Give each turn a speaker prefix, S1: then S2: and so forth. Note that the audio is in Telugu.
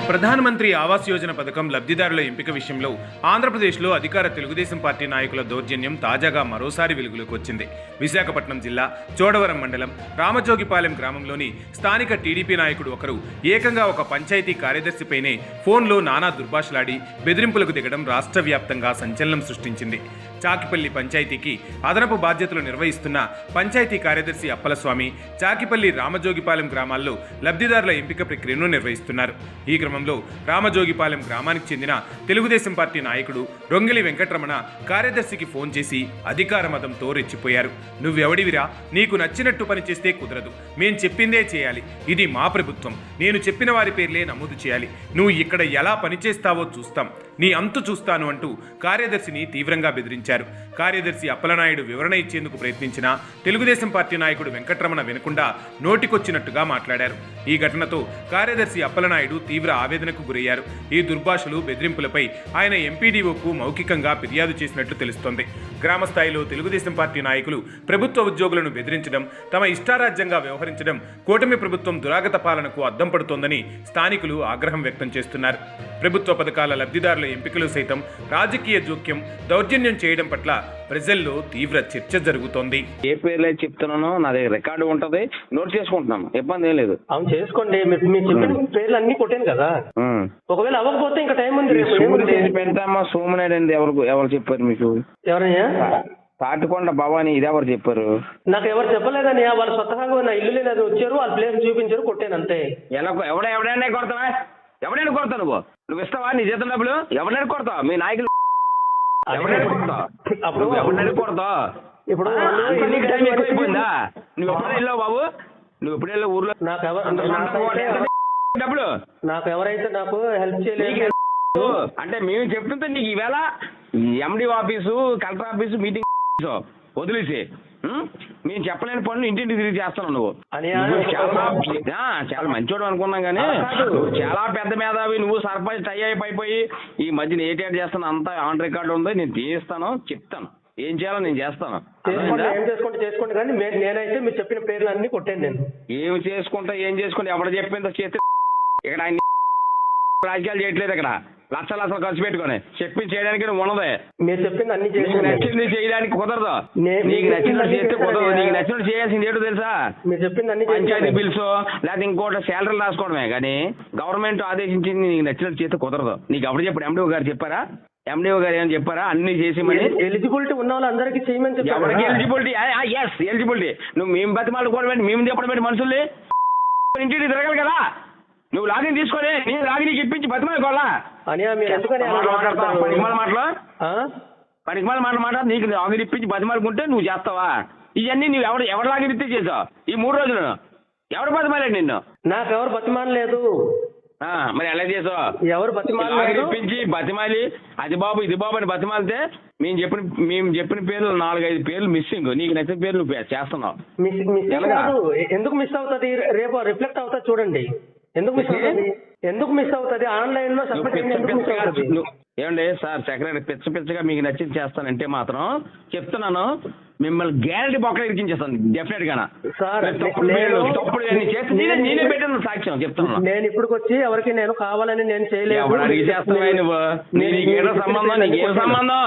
S1: ప్రధానమంత్రి ఆవాస్ యోజన పథకం లబ్ధిదారుల ఎంపిక విషయంలో ఆంధ్రప్రదేశ్లో అధికార తెలుగుదేశం పార్టీ నాయకుల దౌర్జన్యం తాజాగా మరోసారి వెలుగులోకి వచ్చింది. విశాఖపట్నం జిల్లా చోడవరం మండలం రామజోగిపాలెం గ్రామంలోని స్థానిక టీడీపీ నాయకుడు ఒకరు ఏకంగా ఒక పంచాయతీ కార్యదర్శిపైనే ఫోన్లో నానా దుర్భాషలాడి బెదిరింపులకు దిగడం రాష్ట్ర వ్యాప్తంగా సంచలనం సృష్టించింది. చాకిపల్లి పంచాయతీకి అదనపు బాధ్యతలు నిర్వహిస్తున్న పంచాయతీ కార్యదర్శి అప్పలస్వామి చాకిపల్లి రామజోగిపాలెం గ్రామాల్లో లబ్ధిదారుల ఎంపిక ప్రక్రియను నిర్వహిస్తున్నారు. ఈ క్రమంలో రామజోగిపాలెం గ్రామానికి చెందిన తెలుగుదేశం పార్టీ నాయకుడు రొంగిలి వెంకటరమణ కార్యదర్శికి ఫోన్ చేసి అధికార మదంతో రెచ్చిపోయారు. నువ్వెవడివిరా, నీకు నచ్చినట్టు పనిచేస్తే కుదరదు, మేం చెప్పిందే చేయాలి, ఇది మా ప్రభుత్వం, నేను చెప్పిన వారి పేర్లే నమోదు చేయాలి, నువ్వు ఇక్కడ ఎలా పనిచేస్తావో చూస్తాం, నీ అంతు చూస్తాను అంటూ కార్యదర్శిని తీవ్రంగా బెదిరించారు. కార్యదర్శి అప్పలనాయుడు వివరణ ఇచ్చేందుకు ప్రయత్నించినా తెలుగుదేశం పార్టీ నాయకుడు వెంకటరమణ వినకుండా నోటికొచ్చినట్టుగా మాట్లాడారు. ఈ ఘటనతో కార్యదర్శి అప్పలనాయుడు తీవ్ర ఆవేదనకు గురయ్యారు. ఈ దుర్భాషలు, బెదిరింపులపై ఆయన ఎంపీడీఓకు మౌఖికంగా ఫిర్యాదు చేసినట్లు తెలుస్తోంది. గ్రామ స్థాయిలో తెలుగుదేశం పార్టీ నాయకులు ప్రభుత్వ ఉద్యోగులను బెదిరించడం, తమ ఇష్టారాజ్యంగా వ్యవహరించడం కూటమి ప్రభుత్వం దురాగత పాలనకు అద్దం పడుతోందని స్థానికులు ఆగ్రహం వ్యక్తం చేస్తున్నారు. ప్రభుత్వ పథకాల లబ్ధిదారుల ఎంపికలు సైతం రాజకీయ జోక్యం, దౌర్జన్యం చేయడం పట్ల ప్రజల్లో తీవ్ర చర్చ జరుగుతోంది.
S2: ఏ పేర్లే చెప్తున్నానో నా దగ్గర రికార్డు ఉంటది, నోట్ చేసుకుంటున్నాను, ఇబ్బంది ఏం లేదు.
S3: అవును చేసుకోండి, మీరు చెప్పిన పేర్లు అన్ని కొట్టాను కదా. ఒకవేళ అవ్వకపోతే ఇంకా టైం ఉంది.
S2: పెడతామా సోమనాయుడు అండి, ఎవరు చెప్పారు మీకు?
S3: ఎవరయ్యా?
S2: తాటికొండ భవాని, ఇది ఎవరు చెప్పారు?
S3: నాకు ఎవరు చెప్పలేదని, వాళ్ళు స్వతహాగా నా ఇల్లు లేదు వచ్చారు, వాళ్ళ ప్లేస్ చూపించారు, కొట్టాను అంతే.
S2: ఎవడైనా కొడతావా? ఎవడైనా కొడతావు నువ్వు ఇస్తావా నీ జీతం డబ్బులు? ఎవరైనా కొడతావు? మీ నాయకులు ఎవరైనా కొడతావు?
S3: అప్పుడు
S2: ఎవరైనా కొడతావు?
S3: ఇప్పుడు
S2: టైం ఎక్కువైపోయిందా? నువ్వు ఎప్పుడు వెళ్ళావు బాబు? నువ్వు ఎప్పుడు వెళ్ళావు ఊర్లో? డబ్బులు
S3: నాకు ఎవరైతే నాకు హెల్ప్ చేయలేదు
S2: అంటే మేము చెప్తుంటే నీకు ఈవేళ ఎండి ఆఫీసు, కలెక్టర్ ఆఫీసు మీటింగ్ వదిలేసి మేము చెప్పలేని పనులు ఇంటింటికి తిరిగి చేస్తున్నావు నువ్వు. చాలా మంచోడు అనుకున్నాం కానీ నువ్వు చాలా పెద్ద మేధావి, నువ్వు సర్పంచ్ టై అయిపోయి ఈ మధ్యన ఏటేట్ చేస్తాను అంతా ఆన్ రికార్డు ఉంది, నేను తీస్తాను, చెప్తాను ఏం చేయాలో నేను చేస్తాను.
S3: చేసుకోండి కానీ నేనైతే మీరు చెప్పిన పేర్లు అన్ని కొట్టాను. నేను
S2: ఏమి చేసుకుంటా ఏం చేసుకుంటా ఎవడ చెప్పిందో చేస్తే ఇక్కడ ఆయన రాజకీయాలు చేయట్లేదు. ఇక్కడ లక్షలు ఖర్చు పెట్టుకొని చెప్పింది చేయడానికి నువ్వు ఉన్నదే.
S3: మీరు చెప్పింది అన్ని
S2: నచ్చింది చేయడానికి కుదరదు, నీకు నచ్చినట్టు చేస్తే కుదరదు. నీకు నచ్చినట్టు చేయాల్సింది ఏంటో తెలుసా?
S3: మీరు చెప్పింది అన్ని
S2: పంచాయతీ బిల్స్ లేకపోతే ఇంకోటి శాలరీలు రాసుకోవడమే కానీ గవర్నమెంట్ ఆదేశించింది నీకు నచ్చినట్టు చేస్తే కుదరదు. నీకు ఎవరు చెప్పారు? ఎండిఓ గారు చెప్పారా? ఎండిఓ గారు ఏమని చెప్పారా? అన్ని చేసి
S3: ఎలిజిబిలిటీ ఉన్న వాళ్ళు అందరికీ చేయమని చెప్పారు.
S2: ఎవరికి ఎలిజిబిలిటీ? Yes eligibility. నువ్వు మేము బతిమాలు కూడా మేము చెప్పడం పెట్టి మనుషుల్ని ఇంటికి తిరగాలి కదా. నువ్వు లాగిన్ తీసుకొని నేను లాగిన్ ఇప్పించి బతిమాలుకోవాలా? పనికిమాల మాటలు నీకు లాగిన్ ఇప్పించి బతిమాలుకుంటే నువ్వు చేస్తావా? ఇవన్నీ నువ్వు ఎవరు లాగిన్ ఇస్తే చేసావు ఈ 3 రోజులు? ఎవరు బతిమాలండి నిన్ను?
S3: నాకు ఎవరు బతిమాలలేదు.
S2: మరి ఎలా చేసావు?
S3: ఎవరు బతిమాలి
S2: ఇప్పించి బతిమాలి అది బాబు ఇది బాబు అని బతిమాలితే మేము చెప్పిన పేర్లు 4-5 పేర్లు మిస్సింగ్. నీకు నచ్చిన పేర్లు నువ్వు చేస్తున్నావు.
S3: ఎందుకు మిస్ అవుతుంది? రేపు రిఫ్లెక్ట్ అవుతా చూడండి. ఎందుకు మిస్ అవుతుంది? ఆన్లైన్ లో
S2: ఏమండి సార్ సెక్రటరీ పిచ్చగా మీకు నచ్చింది చేస్తానంటే మాత్రం చెప్తున్నాను, మిమ్మల్ని గ్యారంటీ బొక్కలు ఇరికించేస్తాను డెఫినెట్ గా. నేనే పెట్టాను సాక్ష్యం చెప్తున్నాను.
S3: నేను ఇప్పుడు వచ్చి ఎవరికి నేను కావాలని నేను చేయలేదు.
S2: చేస్తావా నువ్వు? నీకేదో సంబంధం? నీకేం సంబంధం?